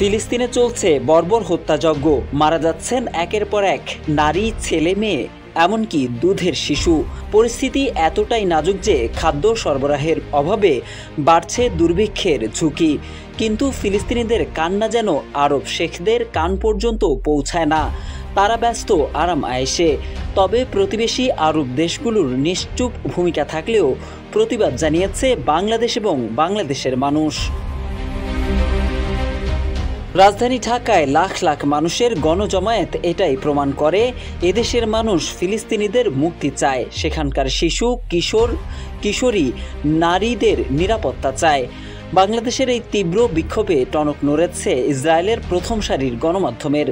ফিলিস্তিনে চলছে বর্বর হত্যাযজ্ঞ। মারা যাচ্ছেন একের পর এক নারী, ছেলে, মেয়ে, এমনকি দুধের শিশু। পরিস্থিতি এতটাই নাজুক যে খাদ্য সরবরাহের অভাবে বাড়ছে দুর্ভিক্ষের ঝুঁকি। কিন্তু ফিলিস্তিনিদের কান্না যেন আরব শেখদের কান পর্যন্ত পৌঁছায় না। তারা ব্যস্ত আরাম আয়েশে। তবে প্রতিবেশী আরব দেশগুলোর নিশ্চুপ ভূমিকা থাকলেও প্রতিবাদ জানিয়েছে বাংলাদেশ এবং বাংলাদেশের মানুষ। রাজধানী ঢাকায় লাখ লাখ মানুষের গণজমায়েত এটাই প্রমাণ করে, এদেশের মানুষ ফিলিস্তিনিদের মুক্তি চায়, সেখানকার শিশু, কিশোরী, নারীদের নিরাপত্তা চায়। বাংলাদেশের এই তীব্র বিক্ষোভে টনক নড়েছে ইসরায়েলের প্রথম সারির গণমাধ্যমের।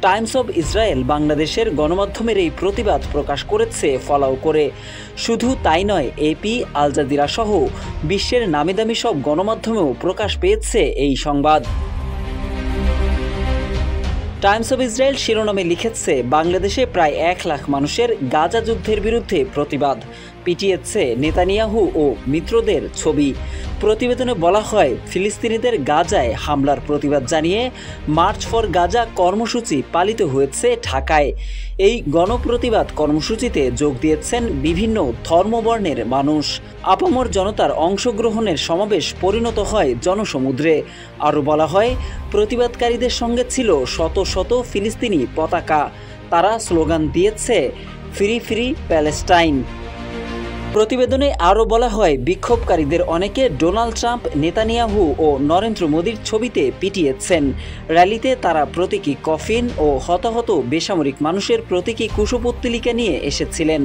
টাইমস অব ইসরায়েল বাংলাদেশের গণমাধ্যমের এই প্রতিবাদ প্রকাশ করেছে ফলাও করে। শুধু তাই নয়, এপি, আল জাজিরা সহ বিশ্বের নামিদামি সব গণমাধ্যমেও প্রকাশ পেয়েছে এই সংবাদ। টাইমস অব ইসরায়েল শিরোনামে লিখেছে, বাংলাদেশে প্রায় 1 লাখ মানুষের গাজা যুদ্ধের বিরুদ্ধে প্রতিবাদ, পিটিয়েছে নেতানিয়াহু ও মিত্রদের ছবি। প্রতিবেদনে বলা হয়, ফিলিস্তিনিদের গাজায় হামলার প্রতিবাদ জানিয়ে মার্চ ফর গাজা কর্মসূচি পালিত হয়েছে ঢাকায়। এই গণপ্রতিবাদ কর্মসূচিতে যোগ দিয়েছেন বিভিন্ন ধর্মবর্ণের মানুষ। আপামর জনতার অংশগ্রহণের সমাবেশ পরিণত হয় জনসমুদ্রে। আরও বলা হয়, প্রতিবাদকারীদের সঙ্গে ছিল শত শত ফিলিস্তিনি পতাকা। তারা স্লোগান দিয়েছে, ফ্রি ফ্রি প্যালেস্টাইন। প্রতিবেদনে আরও বলা হয়, বিক্ষোভকারীদের অনেকে ডোনাল্ড ট্রাম্প, নেতানিয়াহু ও নরেন্দ্র মোদির ছবিতে পিটিয়েছেন। র্যালিতে তারা প্রতীকী কফিন ও হতাহত বেসামরিক মানুষের প্রতীকী কুশপুত্তলিকা নিয়ে এসেছিলেন।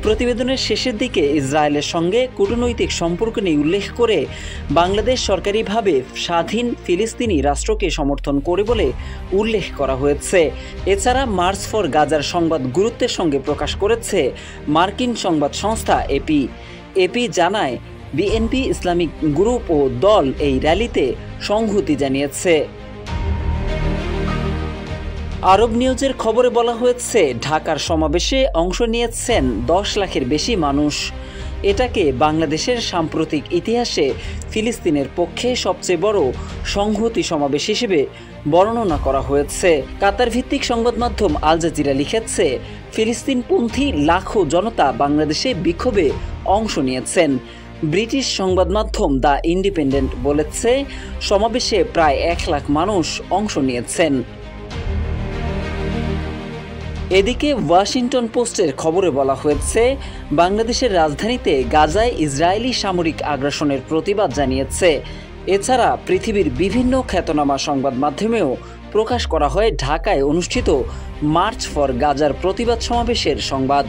প্রতিবেদনের শেষের দিকে ইসরায়েলের সঙ্গে কূটনৈতিক সম্পর্ক নিয়ে উল্লেখ করে বাংলাদেশ সরকারিভাবে স্বাধীন ফিলিস্তিনি রাষ্ট্রকে সমর্থন করে বলে উল্লেখ করা হয়েছে। এছাড়া মার্চ ফর গাজার সংবাদ গুরুত্বের সঙ্গে প্রকাশ করেছে মার্কিন সংবাদ সংস্থা এপি জানায়, বিএনপি, ইসলামিক গ্রুপ ও দল এই র্যালিতে সংহতি জানিয়েছে। আরব নিউজের খবরে বলা হয়েছে, ঢাকার সমাবেশে অংশ নিয়েছেন 10 লাখের বেশি মানুষ। এটাকে বাংলাদেশের সাম্প্রতিক ইতিহাসে ফিলিস্তিনের পক্ষে সবচেয়ে বড় সংহতি সমাবেশ হিসেবে বর্ণনা করা হয়েছে। কাতার ভিত্তিক সংবাদ মাধ্যম আল জাজিরা লিখেছে, ফিলিস্তিনপন্থী লাখো জনতা বাংলাদেশে বিক্ষোভে অংশ নিয়েছেন। ব্রিটিশ সংবাদ মাধ্যম দ্য ইন্ডিপেন্ডেন্ট বলেছে, সমাবেশে প্রায় 1 লাখ মানুষ অংশ নিয়েছেন। এদিকে ওয়াশিংটন পোস্টের খবরে বলা হয়েছে, বাংলাদেশের রাজধানীতে গাজায় ইসরায়েলি সামরিক আগ্রাসনের প্রতিবাদ জানিয়েছে। এছাড়া পৃথিবীর বিভিন্ন খ্যাতনামা সংবাদ মাধ্যমেও প্রকাশ করা হয় ঢাকায় অনুষ্ঠিত মার্চ ফর গাজার প্রতিবাদ সমাবেশের সংবাদ।